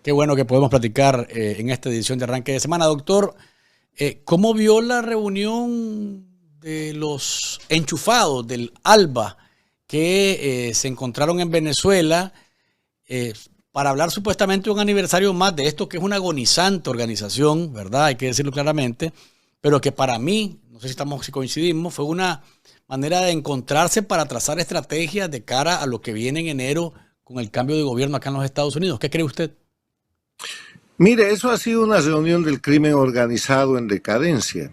Qué bueno que podemos platicar en esta edición de Arranque de Semana. Doctor, ¿cómo vio la reunión de los enchufados del ALBA que se encontraron en Venezuela para hablar supuestamente de un aniversario más de esto, que es una agonizante organización, ¿verdad? Hay que decirlo claramente, pero que para mí, no sé si coincidimos, fue una manera de encontrarse para trazar estrategias de cara a lo que viene en enero con el cambio de gobierno acá en los Estados Unidos. ¿Qué cree usted? Mire, eso ha sido una reunión del crimen organizado en decadencia.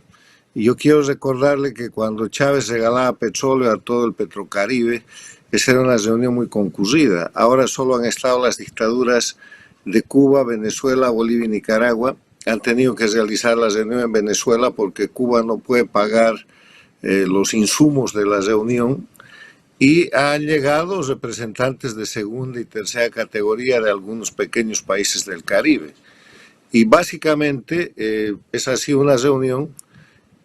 Y yo quiero recordarle que cuando Chávez regalaba petróleo a todo el Petrocaribe, esa era una reunión muy concurrida. Ahora solo han estado las dictaduras de Cuba, Venezuela, Bolivia y Nicaragua. Han tenido que realizar la reunión en Venezuela porque Cuba no puede pagar los insumos de la reunión. Y han llegado representantes de segunda y tercera categoría de algunos pequeños países del Caribe. Y básicamente es así una reunión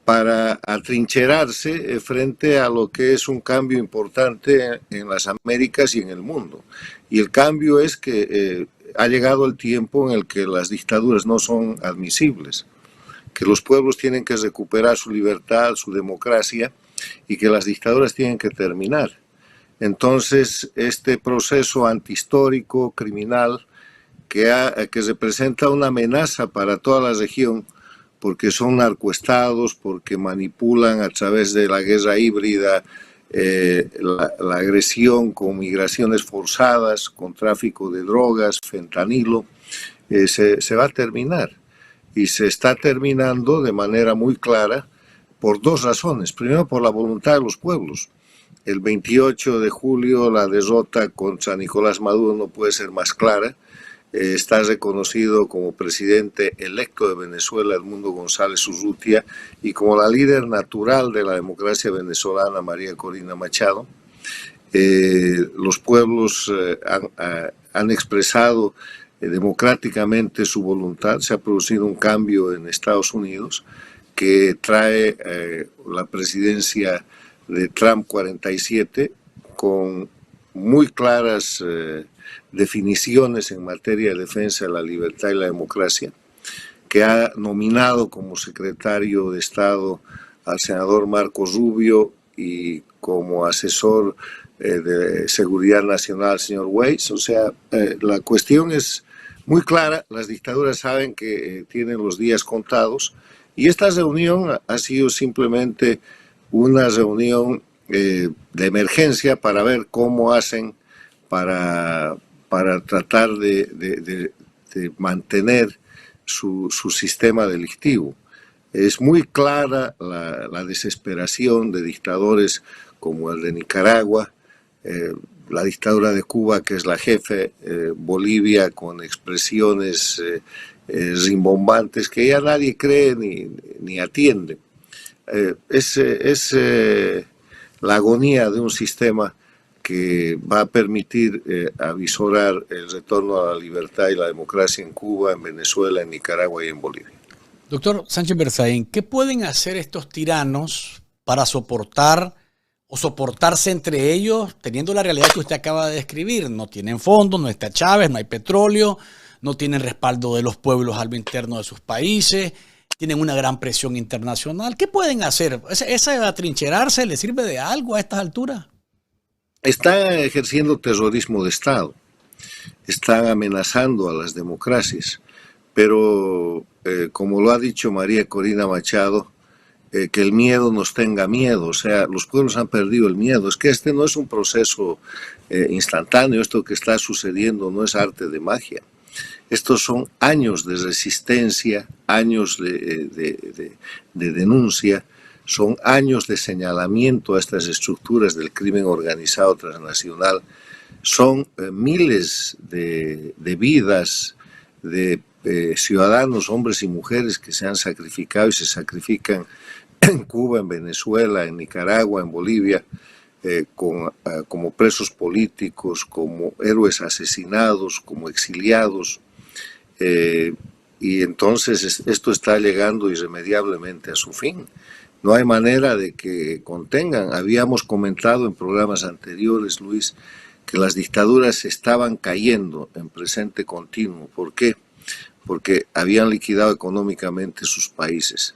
para atrincherarse frente a lo que es un cambio importante en las Américas y en el mundo. Y el cambio es que ha llegado el tiempo en el que las dictaduras no son admisibles, que los pueblos tienen que recuperar su libertad, su democracia, y que las dictaduras tienen que terminar. Entonces, este proceso antihistórico, criminal, que representa una amenaza para toda la región, porque son narcoestados, porque manipulan a través de la guerra híbrida, la agresión con migraciones forzadas, con tráfico de drogas, fentanilo, se va a terminar. Y se está terminando de manera muy clara por dos razones. Primero, por la voluntad de los pueblos. El 28 de julio la derrota contra Nicolás Maduro no puede ser más clara. Está reconocido como presidente electo de Venezuela Edmundo González Urrutia y como la líder natural de la democracia venezolana María Corina Machado. Los pueblos han expresado democráticamente su voluntad. Se ha producido un cambio en Estados Unidos que trae la presidencia de Trump 47 con muy claras definiciones en materia de defensa de la libertad y la democracia, que ha nominado como secretario de Estado al senador Marco Rubio y como asesor de seguridad nacional al señor Weiss. O sea, la cuestión es muy clara, las dictaduras saben que tienen los días contados y esta reunión ha sido simplemente una reunión de emergencia para ver cómo hacen para tratar de mantener su sistema delictivo. Es muy clara la desesperación de dictadores como el de Nicaragua, la dictadura de Cuba, que es la jefe, Bolivia, con expresiones rimbombantes que ya nadie cree ni atiende. Es la agonía de un sistema que va a permitir avisorar el retorno a la libertad y la democracia en Cuba, en Venezuela, en Nicaragua y en Bolivia. Doctor Sánchez Berzaín, ¿qué pueden hacer estos tiranos para soportar o soportarse entre ellos, teniendo la realidad que usted acaba de describir? No tienen fondos, no está Chávez, no hay petróleo, no tienen respaldo de los pueblos a lo interno de sus países, tienen una gran presión internacional. ¿Qué pueden hacer? ¿Esa atrincherarse le sirve de algo a estas alturas? Están ejerciendo terrorismo de Estado, están amenazando a las democracias, pero como lo ha dicho María Corina Machado, que el miedo nos tenga miedo, o sea, los pueblos han perdido el miedo. Es que este no es un proceso instantáneo, esto que está sucediendo no es arte de magia. Estos son años de resistencia, años de denuncia, son años de señalamiento a estas estructuras del crimen organizado transnacional, son miles de vidas de ciudadanos, hombres y mujeres que se han sacrificado y se sacrifican en Cuba, en Venezuela, en Nicaragua, en Bolivia, como presos políticos, como héroes asesinados, como exiliados. Y entonces esto está llegando irremediablemente a su fin. No hay manera de que contengan. Habíamos comentado en programas anteriores, Luis, que las dictaduras estaban cayendo en presente continuo. ¿Por qué? Porque habían liquidado económicamente sus países.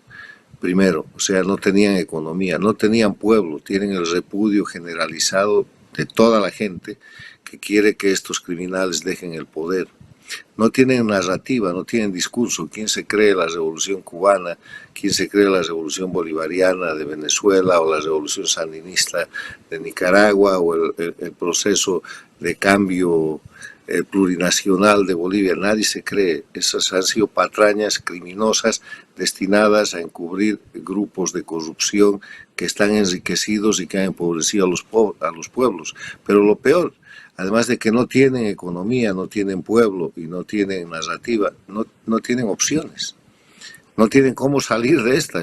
Primero, o sea, no tenían economía, no tenían pueblo, tienen el repudio generalizado de toda la gente que quiere que estos criminales dejen el poder. No tienen narrativa, no tienen discurso. ¿Quién se cree la revolución cubana? ¿Quién se cree la revolución bolivariana de Venezuela o la revolución sandinista de Nicaragua o el proceso de cambio plurinacional de Bolivia? Nadie se cree. Esas han sido patrañas criminosas destinadas a encubrir grupos de corrupción que están enriquecidos y que han empobrecido a los pueblos. Pero lo peor, además de que no tienen economía, no tienen pueblo y no tienen narrativa, no tienen opciones. No tienen cómo salir de esta.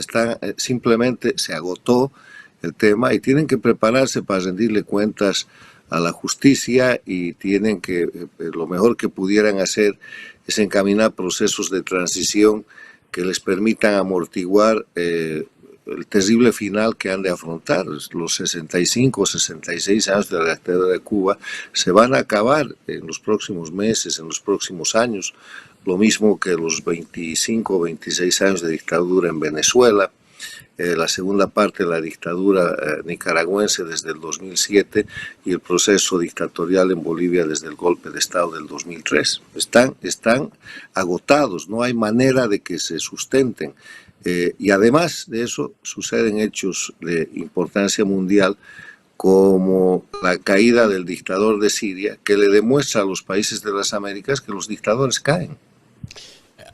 Simplemente se agotó el tema y tienen que prepararse para rendirle cuentas a la justicia y tienen que, lo mejor que pudieran hacer es encaminar procesos de transición que les permitan amortiguar el terrible final que han de afrontar. Los 65 o 66 años de la dictadura de Cuba se van a acabar en los próximos meses, en los próximos años, lo mismo que los 25 o 26 años de dictadura en Venezuela, la segunda parte de la dictadura nicaragüense desde el 2007 y el proceso dictatorial en Bolivia desde el golpe de Estado del 2003. Están agotados, no hay manera de que se sustenten. Y además de eso suceden hechos de importancia mundial como la caída del dictador de Siria, que le demuestra a los países de las Américas que los dictadores caen.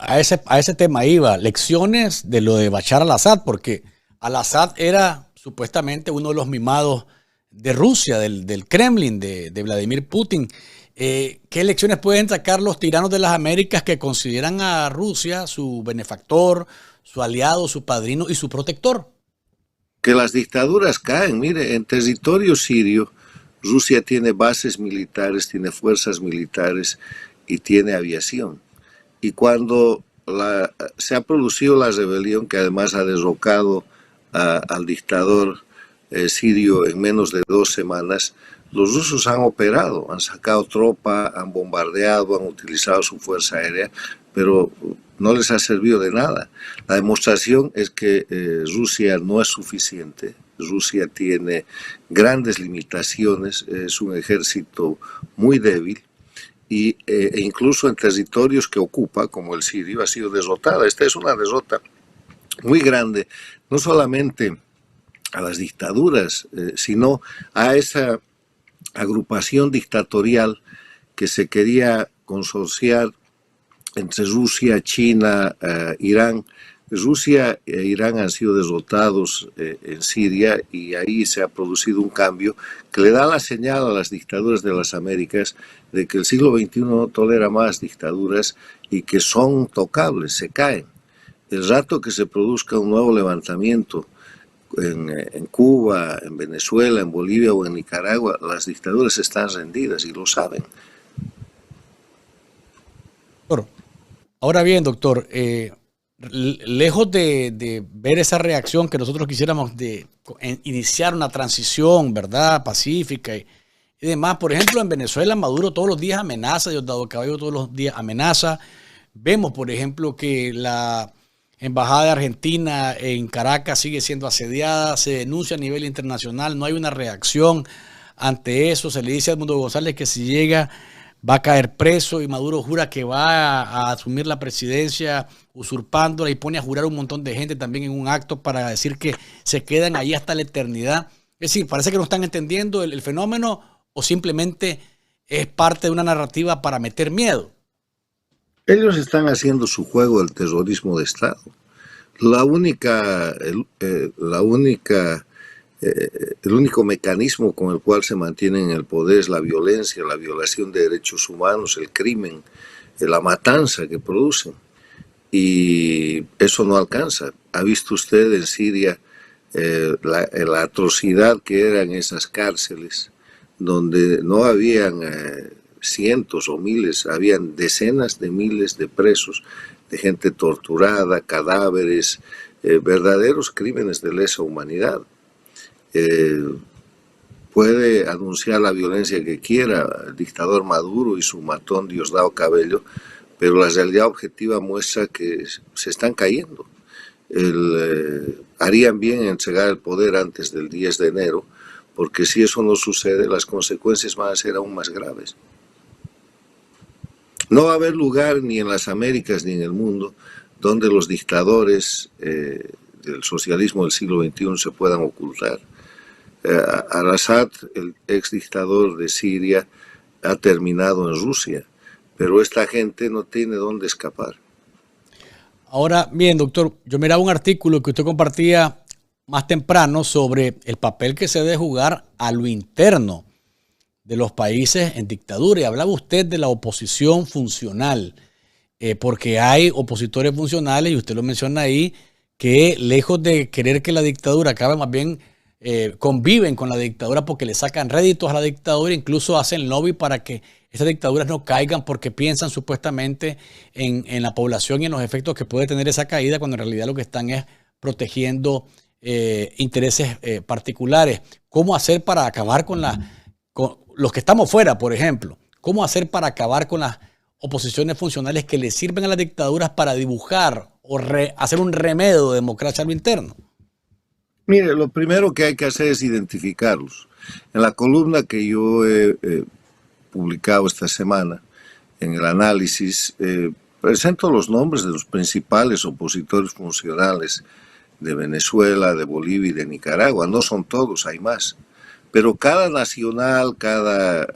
A ese tema iba, lecciones de lo de Bashar al-Assad, porque al-Assad era supuestamente uno de los mimados de Rusia, del Kremlin, de Vladimir Putin. ¿Qué lecciones pueden sacar los tiranos de las Américas que consideran a Rusia su benefactor, su aliado, su padrino y su protector? Que las dictaduras caen. Mire, en territorio sirio, Rusia tiene bases militares, tiene fuerzas militares y tiene aviación. Y cuando se ha producido la rebelión, que además ha derrocado al dictador sirio en menos de 2 semanas, los rusos han operado, han sacado tropa, han bombardeado, han utilizado su fuerza aérea, pero no les ha servido de nada. La demostración es que Rusia no es suficiente. Rusia tiene grandes limitaciones, es un ejército muy débil e incluso en territorios que ocupa, como el sirio, ha sido derrotada. Esta es una derrota muy grande, no solamente a las dictaduras, sino a esa agrupación dictatorial que se quería consorciar entre Rusia, China, Irán. Rusia e Irán han sido derrotados en Siria y ahí se ha producido un cambio que le da la señal a las dictaduras de las Américas de que el siglo XXI no tolera más dictaduras y que son tocables, se caen. El rato que se produzca un nuevo levantamiento en Cuba, en Venezuela, en Bolivia o en Nicaragua, las dictaduras están rendidas y lo saben. Ahora bien, doctor, lejos de ver esa reacción que nosotros quisiéramos de iniciar una transición, ¿verdad?, pacífica y demás. Por ejemplo, en Venezuela, Maduro todos los días amenaza, Diosdado Cabello todos los días amenaza. Vemos, por ejemplo, que la embajada de Argentina en Caracas sigue siendo asediada, se denuncia a nivel internacional, no hay una reacción ante eso. Se le dice a Edmundo González que si llega va a caer preso y Maduro jura que va a asumir la presidencia usurpándola y pone a jurar un montón de gente también en un acto para decir que se quedan ahí hasta la eternidad. Es decir, parece que no están entendiendo el fenómeno o simplemente es parte de una narrativa para meter miedo. Ellos están haciendo su juego del terrorismo de Estado. El único mecanismo con el cual se mantienen en el poder es la violencia, la violación de derechos humanos, el crimen, la matanza que producen. Y eso no alcanza. ¿Ha visto usted en Siria la atrocidad que eran esas cárceles, donde no habían cientos o miles, habían decenas de miles de presos, de gente torturada, cadáveres, verdaderos crímenes de lesa humanidad? puede anunciar la violencia que quiera, el dictador Maduro y su matón Diosdado Cabello, pero la realidad objetiva muestra que se están cayendo. Harían bien en entregar el poder antes del 10 de enero, porque si eso no sucede, las consecuencias van a ser aún más graves. No va a haber lugar ni en las Américas ni en el mundo donde los dictadores del socialismo del siglo XXI se puedan ocultar. Al-Assad, el ex dictador de Siria, ha terminado en Rusia, pero esta gente no tiene dónde escapar. Ahora, bien, doctor, yo miraba un artículo que usted compartía más temprano sobre el papel que se debe jugar a lo interno de los países en dictadura, y hablaba usted de la oposición funcional, porque hay opositores funcionales, y usted lo menciona ahí, que lejos de querer que la dictadura acabe, más bien conviven con la dictadura porque le sacan réditos a la dictadura, incluso hacen lobby para que estas dictaduras no caigan porque piensan supuestamente en la población y en los efectos que puede tener esa caída, cuando en realidad lo que están es protegiendo intereses particulares. ¿Cómo hacer para acabar con los que estamos fuera, por ejemplo? ¿Cómo hacer para acabar con las oposiciones funcionales que le sirven a las dictaduras para dibujar o hacer un remedio de democracia a lo interno? Mire, lo primero que hay que hacer es identificarlos. En la columna que yo he publicado esta semana, en el análisis, presento los nombres de los principales opositores funcionales de Venezuela, de Bolivia y de Nicaragua. No son todos, hay más. Pero cada nacional, cada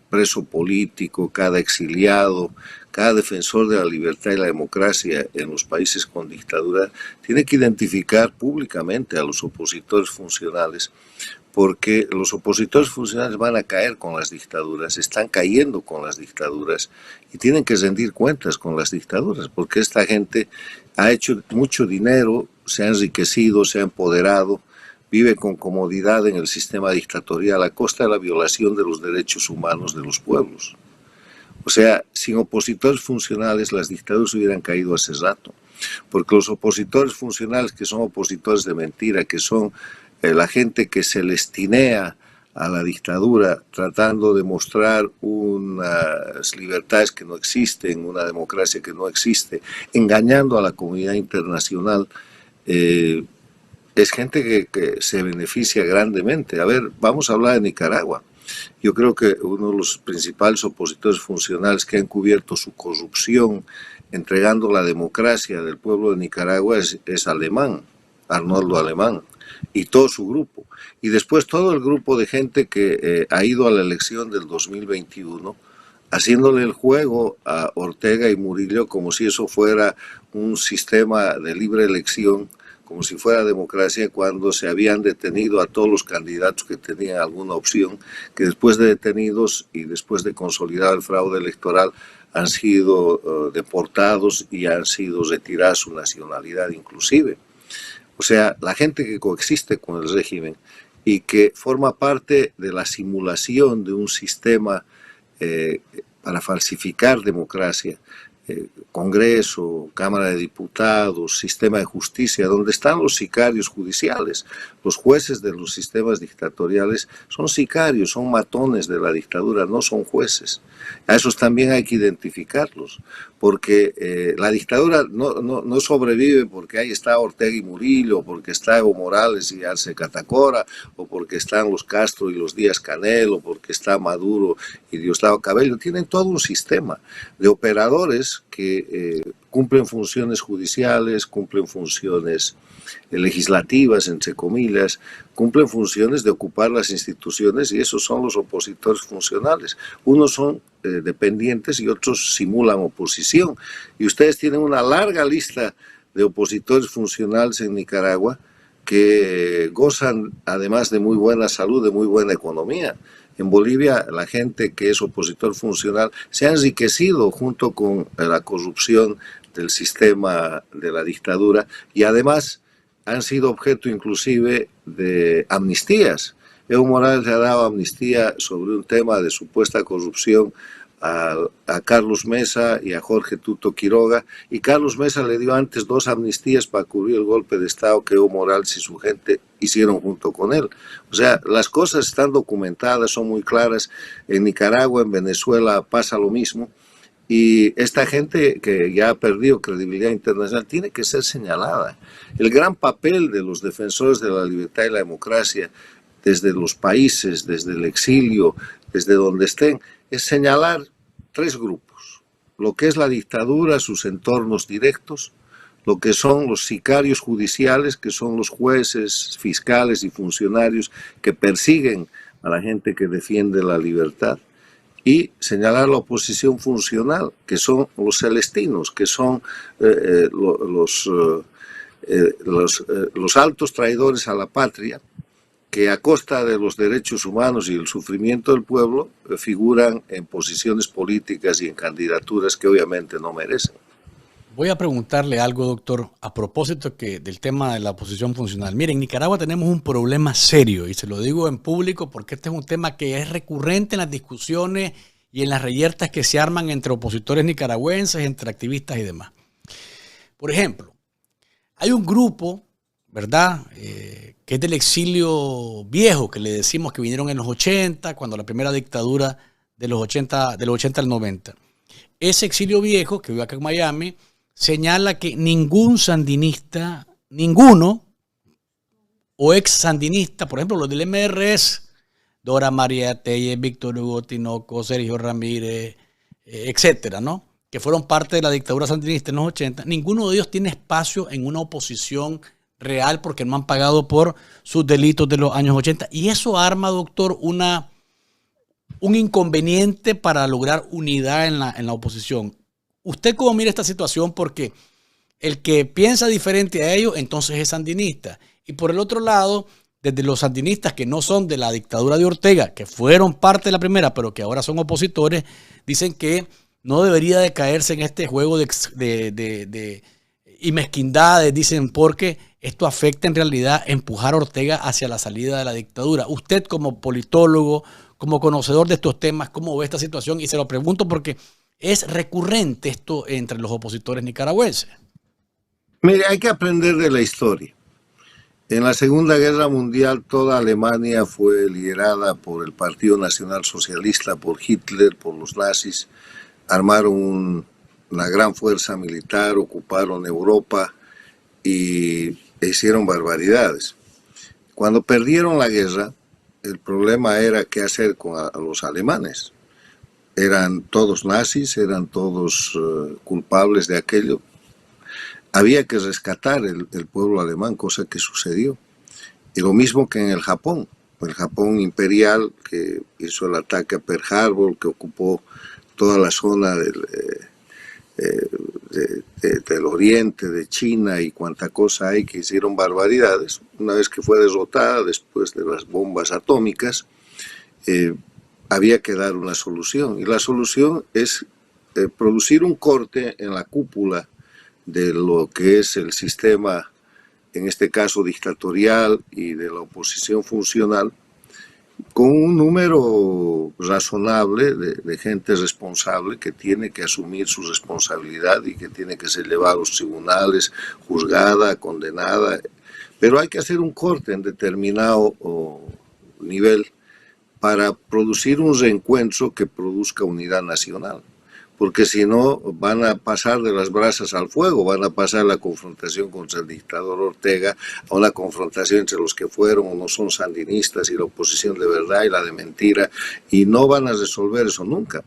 preso político, cada exiliado, cada defensor de la libertad y la democracia en los países con dictadura tiene que identificar públicamente a los opositores funcionales, porque los opositores funcionales van a caer con las dictaduras, están cayendo con las dictaduras y tienen que rendir cuentas con las dictaduras, porque esta gente ha hecho mucho dinero, se ha enriquecido, se ha empoderado, vive con comodidad en el sistema dictatorial a costa de la violación de los derechos humanos de los pueblos. O sea, sin opositores funcionales las dictaduras hubieran caído hace rato, porque los opositores funcionales, que son opositores de mentira, que son la gente que se les tinea a la dictadura tratando de mostrar unas libertades que no existen, una democracia que no existe, engañando a la comunidad internacional, es gente que se beneficia grandemente. A ver, vamos a hablar de Nicaragua. Yo creo que uno de los principales opositores funcionales que han cubierto su corrupción entregando la democracia del pueblo de Nicaragua es Alemán, Arnoldo Alemán, y todo su grupo. Y después todo el grupo de gente que ha ido a la elección del 2021 haciéndole el juego a Ortega y Murillo como si eso fuera un sistema de libre elección, como si fuera democracia, cuando se habían detenido a todos los candidatos que tenían alguna opción, que después de detenidos y después de consolidar el fraude electoral han sido deportados y han sido retiradas su nacionalidad inclusive. O sea, la gente que coexiste con el régimen y que forma parte de la simulación de un sistema para falsificar democracia, Congreso, Cámara de Diputados, sistema de justicia, donde están los sicarios judiciales. Los jueces de los sistemas dictatoriales son sicarios, son matones de la dictadura, no son jueces. A esos también hay que identificarlos, porque la dictadura no sobrevive porque ahí está Ortega y Murillo, porque está Evo Morales y Arce Catacora, o porque están los Castro y los Díaz Canel, o porque está Maduro y Diosdado Cabello. Tienen todo un sistema de operadores que cumplen funciones judiciales, cumplen funciones legislativas, entre comillas, cumplen funciones de ocupar las instituciones, y esos son los opositores funcionales. Unos son dependientes y otros simulan oposición. Y ustedes tienen una larga lista de opositores funcionales en Nicaragua que gozan además de muy buena salud, de muy buena economía. En Bolivia la gente que es opositor funcional se ha enriquecido junto con la corrupción del sistema de la dictadura y además han sido objeto inclusive de amnistías. Evo Morales le ha dado amnistía sobre un tema de supuesta corrupción a Carlos Mesa y a Jorge Tuto Quiroga, y Carlos Mesa le dio antes 2 amnistías para cubrir el golpe de Estado que Evo Morales y su gente hicieron junto con él. O sea, las cosas están documentadas, son muy claras. En Nicaragua, en Venezuela pasa lo mismo, y esta gente que ya ha perdido credibilidad internacional tiene que ser señalada. El gran papel de los defensores de la libertad y la democracia desde los países, desde el exilio, desde donde estén, es señalar 3 grupos: lo que es la dictadura, sus entornos directos; lo que son los sicarios judiciales, que son los jueces, fiscales y funcionarios que persiguen a la gente que defiende la libertad; y señalar la oposición funcional, que son los celestinos, que son los altos traidores a la patria, que a costa de los derechos humanos y el sufrimiento del pueblo figuran en posiciones políticas y en candidaturas que obviamente no merecen. Voy a preguntarle algo, doctor, a propósito del tema de la oposición funcional. Miren, en Nicaragua tenemos un problema serio, y se lo digo en público porque este es un tema que es recurrente en las discusiones y en las reyertas que se arman entre opositores nicaragüenses, entre activistas y demás. Por ejemplo, hay un grupo, ¿verdad?, que es del exilio viejo, que le decimos, que vinieron en los 80, cuando la primera dictadura de los 80 al 90. Ese exilio viejo, que vive acá en Miami, señala que ningún sandinista, ninguno, o ex sandinista, por ejemplo, los del MRS, Dora María Tellez, Víctor Hugo Tinoco, Sergio Ramírez, etcétera, ¿no?, que fueron parte de la dictadura sandinista en los 80, ninguno de ellos tiene espacio en una oposición real porque no han pagado por sus delitos de los años 80. Y eso arma, doctor, un inconveniente para lograr unidad en la oposición. ¿Usted cómo mira esta situación? Porque el que piensa diferente a ellos, entonces es sandinista. Y por el otro lado, desde los sandinistas que no son de la dictadura de Ortega, que fueron parte de la primera, pero que ahora son opositores, dicen que no debería de caerse en este juego y mezquindades, dicen, porque esto afecta en realidad empujar a Ortega hacia la salida de la dictadura. Usted, como politólogo, como conocedor de estos temas, ¿cómo ve esta situación? Y se lo pregunto porque es recurrente esto entre los opositores nicaragüenses. Mire, hay que aprender de la historia. En la Segunda Guerra Mundial toda Alemania fue liderada por el Partido Nacional Socialista, por Hitler, por los nazis. Armaron una gran fuerza militar, ocuparon Europa y hicieron barbaridades. Cuando perdieron la guerra, el problema era qué hacer con los alemanes. Eran todos nazis, eran todos culpables de aquello. Había que rescatar el pueblo alemán, cosa que sucedió. Y lo mismo que en el Japón imperial, que hizo el ataque a Pearl Harbor, que ocupó toda la zona del oriente, de China y cuanta cosa hay, que hicieron barbaridades. Una vez que fue derrotada después de las bombas atómicas, había que dar una solución. Y la solución es producir un corte en la cúpula de lo que es el sistema, en este caso dictatorial, y de la oposición funcional, con un número razonable de gente responsable que tiene que asumir su responsabilidad y que tiene que ser llevada a los tribunales, juzgada, condenada. Pero hay que hacer un corte en determinado nivel para producir un reencuentro que produzca unidad nacional. Porque si no, van a pasar de las brasas al fuego, van a pasar la confrontación contra el dictador Ortega a una confrontación entre los que fueron o no son sandinistas y la oposición de verdad y la de mentira, y no van a resolver eso nunca.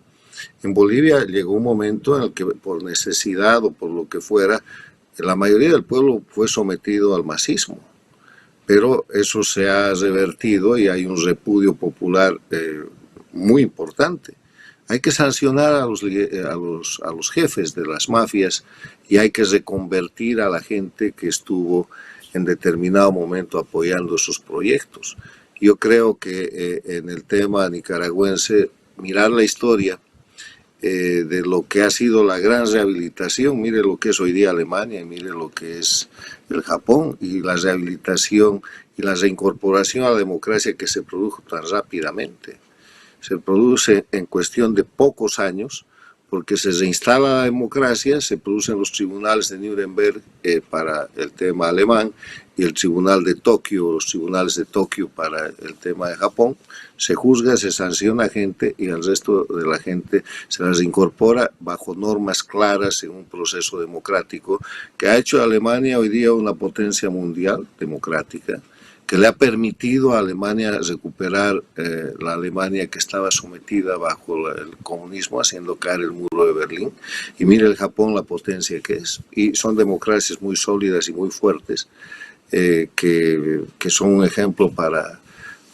En Bolivia llegó un momento en el que, por necesidad o por lo que fuera, la mayoría del pueblo fue sometido al masismo, pero eso se ha revertido y hay un repudio popular muy importante. Hay que sancionar a los jefes de las mafias y hay que reconvertir a la gente que estuvo en determinado momento apoyando esos proyectos. Yo creo que en el tema nicaragüense, mirar la historia de lo que ha sido la gran rehabilitación, mire lo que es hoy día Alemania y mire lo que es el Japón, y la rehabilitación y la reincorporación a la democracia que se produjo tan rápidamente. se produce en cuestión de pocos años, porque se reinstala la democracia, se producen los tribunales de Nuremberg para el tema alemán y el tribunal de Tokio, los tribunales de Tokio para el tema de Japón. Se juzga, se sanciona a gente y al resto de la gente se las incorpora bajo normas claras en un proceso democrático que ha hecho a Alemania hoy día una potencia mundial democrática, que le ha permitido a Alemania recuperar la Alemania que estaba sometida bajo el comunismo, haciendo caer el muro de Berlín. Y mire el Japón, la potencia que es. Y son democracias muy sólidas y muy fuertes, que son un ejemplo para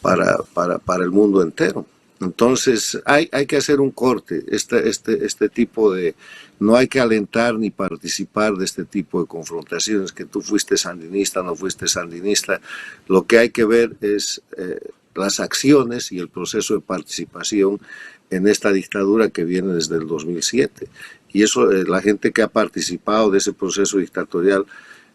el mundo entero. Entonces hay que hacer un corte. Este tipo de... No hay que alentar ni participar de este tipo de confrontaciones, que tú fuiste sandinista, no fuiste sandinista. Lo que hay que ver es las acciones y el proceso de participación en esta dictadura que viene desde el 2007. Y eso, la gente que ha participado de ese proceso dictatorial,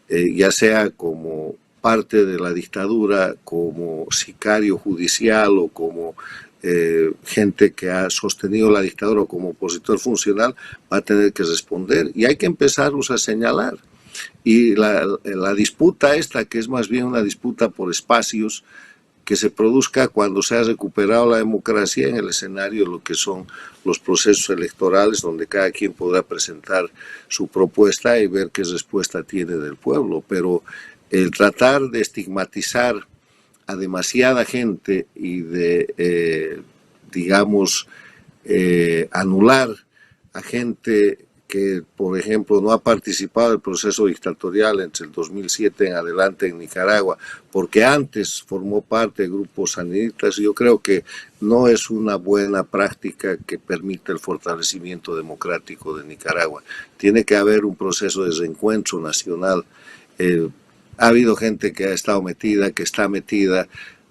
ya sea como parte de la dictadura, como sicario judicial o como gente que ha sostenido la dictadura o como opositor funcional, va a tener que responder y hay que empezarlos a señalar. Y la disputa esta, que es más bien una disputa por espacios, que se produzca cuando se ha recuperado la democracia en el escenario de lo que son los procesos electorales, donde cada quien podrá presentar su propuesta y ver qué respuesta tiene del pueblo. Pero el tratar de estigmatizar a demasiada gente y de, digamos, anular a gente que, por ejemplo, no ha participado del proceso dictatorial entre el 2007 en adelante en Nicaragua, porque antes formó parte de grupos sandinistas, yo creo que no es una buena práctica que permita el fortalecimiento democrático de Nicaragua. Tiene que haber un proceso de reencuentro nacional. Ha habido gente que ha estado metida, que está metida,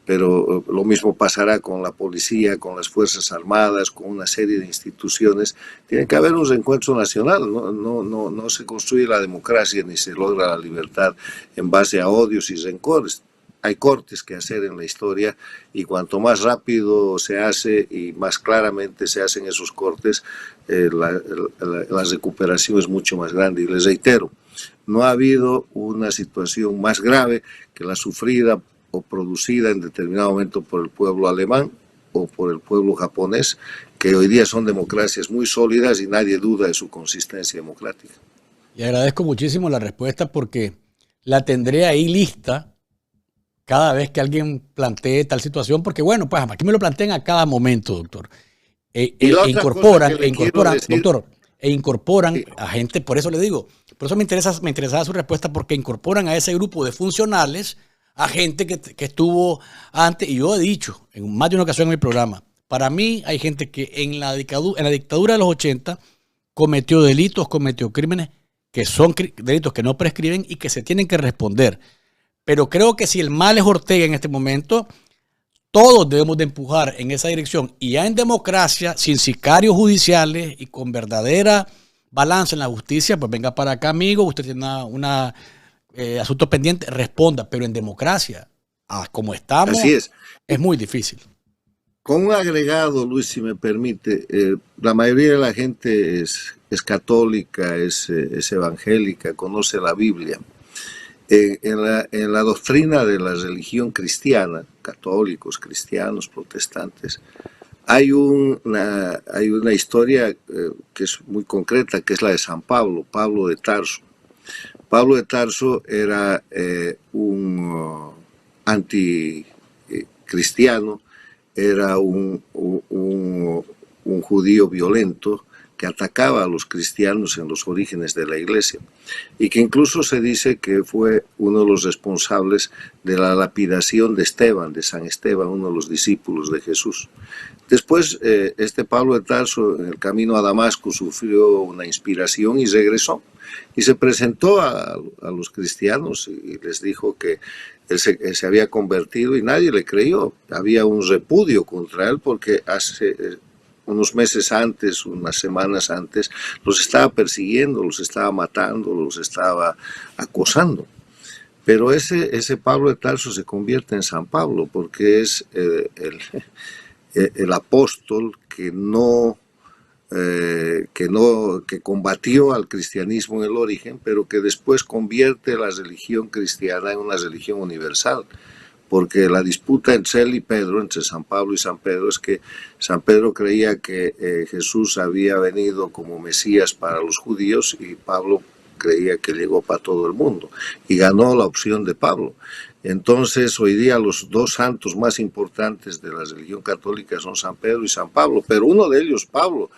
pero lo mismo pasará con la policía, con las Fuerzas Armadas, con una serie de instituciones. Tiene que haber un reencuentro nacional. No se construye la democracia ni se logra la libertad en base a odios y rencores. Hay cortes que hacer en la historia y cuanto más rápido se hace y más claramente se hacen esos cortes, la recuperación es mucho más grande. Y les reitero, no ha habido una situación más grave que la sufrida o producida en determinado momento por el pueblo alemán o por el pueblo japonés, que hoy día son democracias muy sólidas y nadie duda de su consistencia democrática. Y agradezco muchísimo la respuesta porque la tendré ahí lista cada vez que alguien plantee tal situación, porque bueno, pues aquí me lo plantean a cada momento, doctor. Incorporan, doctor, incorporan a gente, por eso le digo, por eso me interesaba su respuesta, porque incorporan a ese grupo de funcionales a gente que estuvo antes, y yo he dicho en más de una ocasión en mi programa, para mí hay gente que en la dictadura de los 80 cometió delitos, cometió crímenes que son delitos que no prescriben y que se tienen que responder. Pero creo que si el mal es Ortega en este momento, todos debemos de empujar en esa dirección. Y ya en democracia, sin sicarios judiciales y con verdadera balanza en la justicia, pues venga para acá, amigo, usted tiene una asunto pendiente, responda. Pero en democracia, como estamos, así es muy difícil. Con un agregado, Luis, si me permite, la mayoría de la gente es católica, es evangélica, conoce la Biblia. En la doctrina de la religión cristiana, católicos, cristianos, protestantes, hay una historia que es muy concreta, que es la de San Pablo, Pablo de Tarso. Pablo de Tarso era un anticristiano, era un judío violento que atacaba a los cristianos en los orígenes de la iglesia y que incluso se dice que fue uno de los responsables de la lapidación de Esteban, de San Esteban, uno de los discípulos de Jesús. Después, este Pablo de Tarso, en el camino a Damasco, sufrió una inspiración y regresó y se presentó a los cristianos y les dijo que él se había convertido y nadie le creyó. Había un repudio contra él porque hace unos meses antes, unas semanas antes, los estaba persiguiendo, los estaba matando, los estaba acosando. Pero ese Pablo de Tarso se convierte en San Pablo porque es el apóstol que combatió al cristianismo en el origen, pero que después convierte la religión cristiana en una religión universal. Porque la disputa entre él y Pedro, entre San Pablo y San Pedro, es que San Pedro creía que Jesús había venido como Mesías para los judíos y Pablo creía que llegó para todo el mundo, y ganó la opción de Pablo. Entonces, hoy día los dos santos más importantes de la religión católica son San Pedro y San Pablo, pero uno de ellos, Pablo,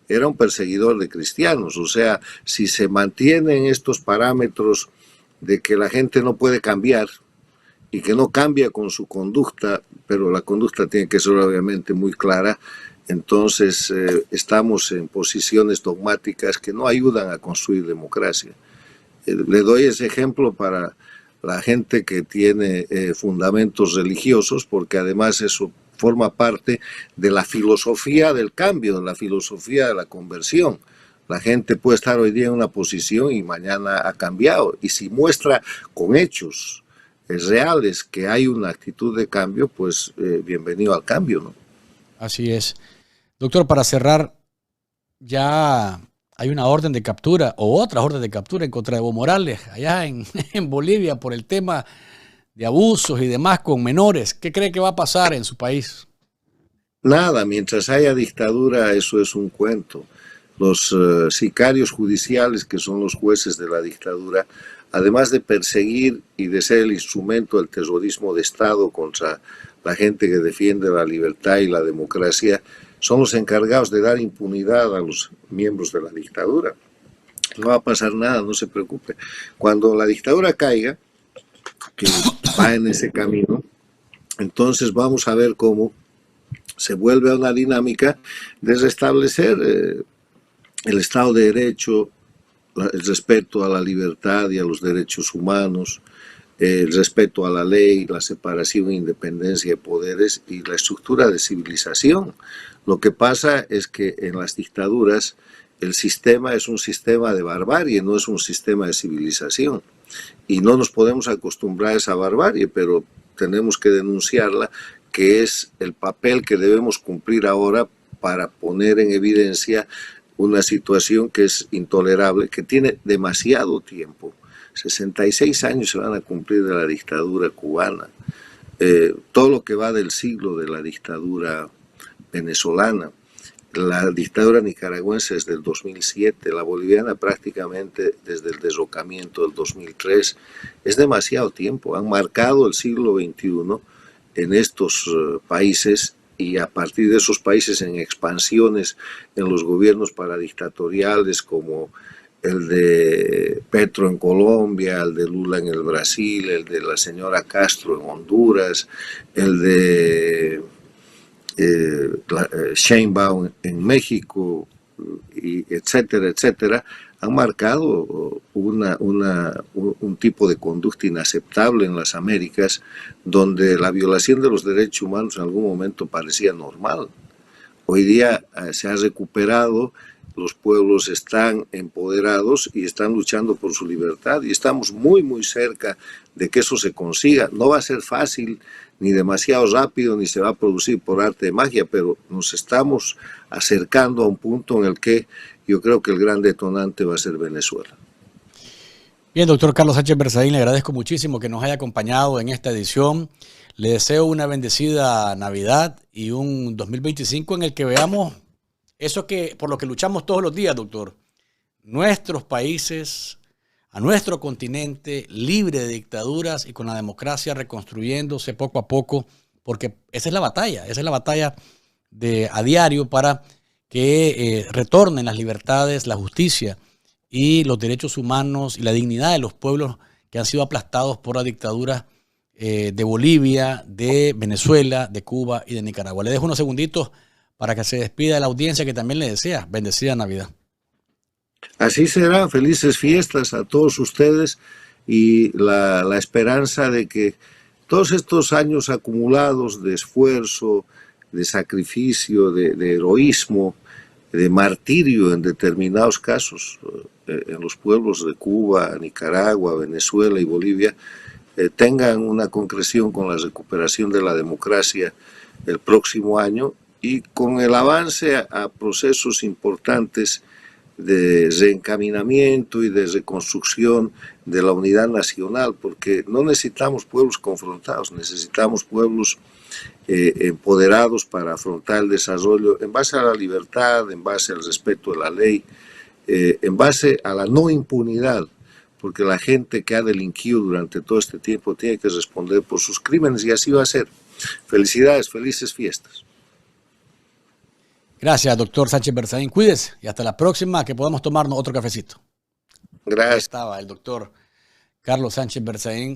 era un perseguidor de cristianos. O sea, si se mantienen estos parámetros de que la gente no puede cambiar, y que no cambia con su conducta, pero la conducta tiene que ser obviamente muy clara, entonces estamos en posiciones dogmáticas que no ayudan a construir democracia. Le doy ese ejemplo para la gente que tiene fundamentos religiosos, porque además eso forma parte de la filosofía del cambio, de la filosofía de la conversión. La gente puede estar hoy día en una posición y mañana ha cambiado, y si muestra con hechos reales que hay una actitud de cambio, pues bienvenido al cambio, ¿no? Así es. Doctor, para cerrar, ya hay una orden de captura o otra orden de captura en contra de Evo Morales allá en Bolivia por el tema de abusos y demás con menores. ¿Qué cree que va a pasar en su país? Nada, mientras haya dictadura, eso es un cuento. Los sicarios judiciales, que son los jueces de la dictadura, además de perseguir y de ser el instrumento del terrorismo de Estado contra la gente que defiende la libertad y la democracia, son los encargados de dar impunidad a los miembros de la dictadura. No va a pasar nada, no se preocupe. Cuando la dictadura caiga, que va en ese camino, entonces vamos a ver cómo se vuelve a una dinámica de restablecer el Estado de Derecho, el respeto a la libertad y a los derechos humanos, el respeto a la ley, la separación e independencia de poderes y la estructura de civilización. Lo que pasa es que en las dictaduras el sistema es un sistema de barbarie, no es un sistema de civilización. Y no nos podemos acostumbrar a esa barbarie, pero tenemos que denunciarla, que es el papel que debemos cumplir ahora para poner en evidencia una situación que es intolerable, que tiene demasiado tiempo. 66 años se van a cumplir de la dictadura cubana. Todo lo que va del siglo de la dictadura venezolana. La dictadura nicaragüense desde el 2007, la boliviana prácticamente desde el derrocamiento del 2003. Es demasiado tiempo. Han marcado el siglo XXI en estos países, y a partir de esos países en expansiones en los gobiernos paradictatoriales como el de Petro en Colombia, el de Lula en el Brasil, el de la señora Castro en Honduras, el de Sheinbaum en México, y etcétera, etcétera, han marcado un tipo de conducta inaceptable en las Américas, donde la violación de los derechos humanos en algún momento parecía normal. Hoy día se ha recuperado, los pueblos están empoderados y están luchando por su libertad, y estamos muy, muy cerca de que eso se consiga. No va a ser fácil, ni demasiado rápido, ni se va a producir por arte de magia, pero nos estamos acercando a un punto en el que yo creo que el gran detonante va a ser Venezuela. Bien, doctor Carlos Sánchez Berzaín, le agradezco muchísimo que nos haya acompañado en esta edición. Le deseo una bendecida Navidad y un 2025 en el que veamos eso que por lo que luchamos todos los días, doctor. Nuestros países, a nuestro continente libre de dictaduras y con la democracia reconstruyéndose poco a poco, porque esa es la batalla a diario para que retornen las libertades, la justicia y los derechos humanos y la dignidad de los pueblos que han sido aplastados por la dictadura de Bolivia, de Venezuela, de Cuba y de Nicaragua. Le dejo unos segunditos para que se despida de la audiencia, que también le desea bendecida Navidad. Así será, felices fiestas a todos ustedes, y la esperanza de que todos estos años acumulados de esfuerzo, de sacrificio, de heroísmo, de martirio en determinados casos, en los pueblos de Cuba, Nicaragua, Venezuela y Bolivia, tengan una concreción con la recuperación de la democracia el próximo año, y con el avance a procesos importantes de reencaminamiento y de reconstrucción de la unidad nacional, porque no necesitamos pueblos confrontados, necesitamos pueblos empoderados para afrontar el desarrollo en base a la libertad, en base al respeto de la ley, en base a la no impunidad, porque la gente que ha delinquido durante todo este tiempo tiene que responder por sus crímenes y así va a ser. Felicidades, felices fiestas. Gracias, doctor Sánchez Berzaín. Cuídese y hasta la próxima, que podamos tomarnos otro cafecito. Gracias. Ahí estaba el doctor Carlos Sánchez Berzaín.